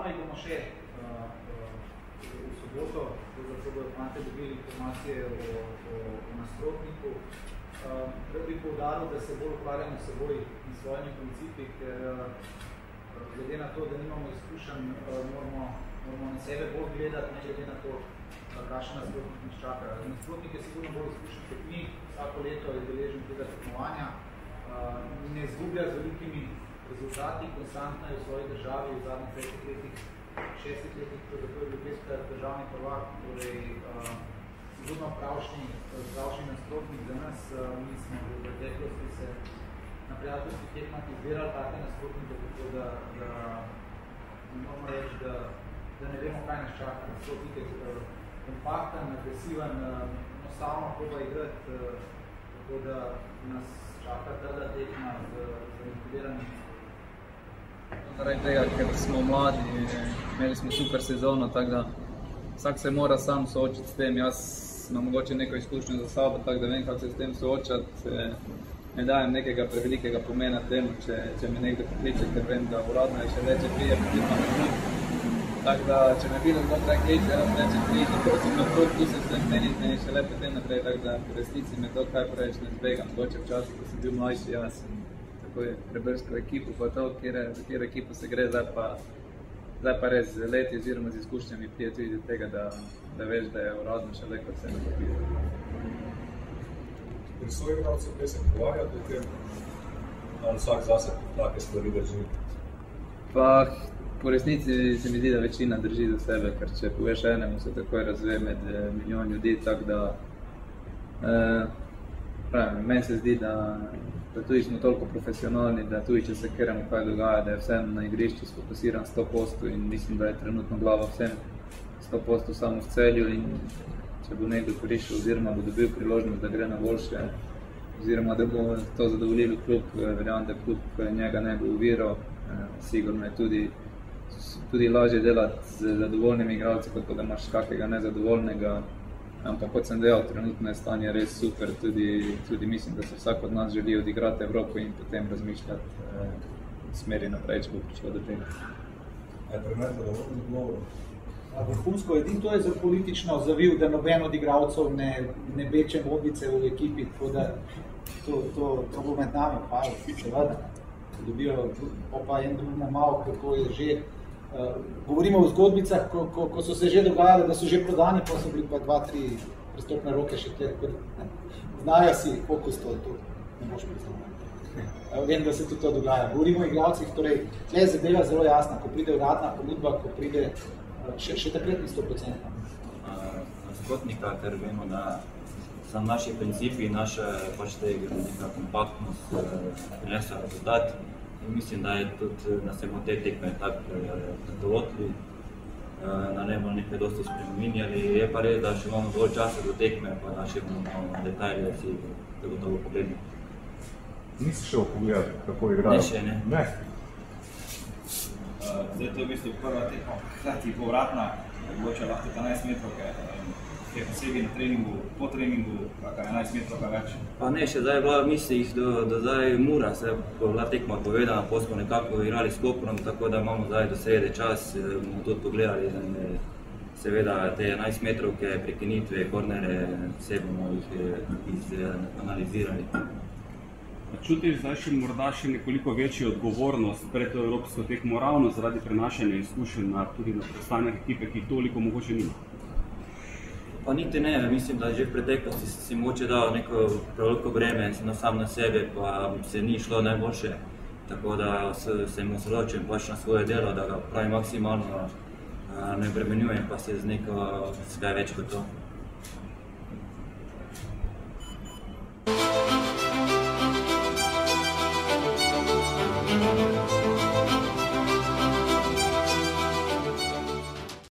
Ravno jih bomo še v soboto, zato bodo fante dobili informacije o nasprotniku. Rad bi poudaril, da se bolj ukvarjamo s seboj in svojimi principi, ker glede na to, da nimamo izkušenj, moramo na sebe bolj gledati, ne glede na to, kakšen nasprotnik nas čaka. Nasprotnik je sigurno bolj izkušen kot mi, vsako leto je deležen tega tekmovanja, ne izgublja z velikimi rezultati, konstantno je v svoji državi v zadnjih 5 letih, 6 letih, to je bil državni prvak, torej sigurno pravšnji nasprotnik za nas. Mi smo v preteklosti se na prijateljskih tekmah izbirali take nasprotnike, tako da moramo reči, da ne vemo, kaj nas čaka. Nasprotnik je kompakten, agresiven, enostavno proba igrati, tako da nas čaka trda tekma z motiviranim. Zaradi tega, ker smo mladi, imeli smo super sezono, tako da vsak se mora sam soočiti s tem. Jaz imam mogoče neko izkušnjo za sabo, tako da vem, kako se s tem soočati. Ne dajem nekega prevelikega pomena temu, če me nekdo pokliče, ker vem, da uradno je še več prije, potem pa ne. Tako da, če me bilo zelo kaj kliče, jaz več prije, ko sem na prvi, tu sem se meniti in še le potem naprej, tako da v resnici me to kaj preveč ne zbegam. Mogoče včasih, ko sem bil mlajši, jaz sem tako prebrskal ekipo, pa to, za kjer ekipo se gre, zdaj pa res z leti oziroma z izkušnjami prije tudi do tega, da veš, da je uradno še le kot se ne popira. Pri svojih igralcev kaj se pogovarjate o tem, ali vsak zase take stvari drži? Pa po resnici se mi zdi, da večina drži za sebe, ker če poveš enemu, se takoj razve med milijon ljudi, tako da meni se zdi, da tudi smo toliko profesionalni, da tudi če se keramo kaj dogaja, da je vsem na igrišču sfokusiran 100% in mislim, da je trenutno glava vsem 100% samo v Celju in če bo nekdo prišel oziroma bo dobil priložnost, da gre na boljše oziroma da bo to zadovoljilo klub, verjamem, da klub njega ne bo oviral, sigurno je tudi lažje delati z zadovoljnimi igralci, kot pa da imaš kakega nezadovoljnega. Ampak kot sem dejal, trenutno je stanje res super, tudi mislim, da se vsak od nas želi odigrati Evropo in potem razmišljati v smeri naprej, če bo prišlo do tega. Je trener zadovoljen z odgovorom? Vrhunsko, edino to je za politično zavil, da noben od igralcev ne beče modnice v ekipi, tako da to bo med nami, pa seveda, dobijo pa en drugno malo, kako je že. Govorimo o zgodbicah, ko so se že dogajale, da so že prodani, pa so bili pa 2-3 prestopne roke še tle, znajo si fokus to, ne boš predstavljati. Vem, da se tudi to dogaja. Govorimo o igralcih, torej, tle je zadeva zelo jasna, ko pride uradna ponudba, ko pride še takrat ni 100%. Nasprotnika, ker vemo, da so naši principi, naša neka kompaktnost prinesla rezultat. In mislim, da se bomo te tekme tako dolotili, da ne bomo nekaj dosti spreminjali. Je pa res, da še imamo dovolj časa do tekme, pa da še bomo detajlje si zagotovo pogledali. Nisi šel pogledati, kako igrajo? Ne še, ne. Ne? Zdaj to je v bistvu prva tekma, hkrati povratna, mogoče lahko 11 metrovke, je posebej na treningu, po treningu, kakaj 11 metrovka več. Pa ne, še zdaj je bila v mislih do zdaj Mura, se je bila tekma povedana, potem smo nekako igrali s Koprom, tako da imamo zdaj do srede čas, bomo tudi pogledali, seveda te 11 metrovke, prekinitve, kornere, vse bomo jih analizirali. Čutiš zdaj morda še nekoliko večjo odgovornost pred to evropsko tekmo ravno zaradi prenašanja izkušenj tudi na preostanek ekipe, ki toliko mogoče nima? Pa niti ne, mislim, da že v preteklosti si mogoče dal neko preveliko breme sam na sebe, pa se ni šlo najboljše. Tako da se mu osredotočim pač na svoje delo, da ga pravim maksimalno ne obremenjujem, pa se z neko kaj več kot to.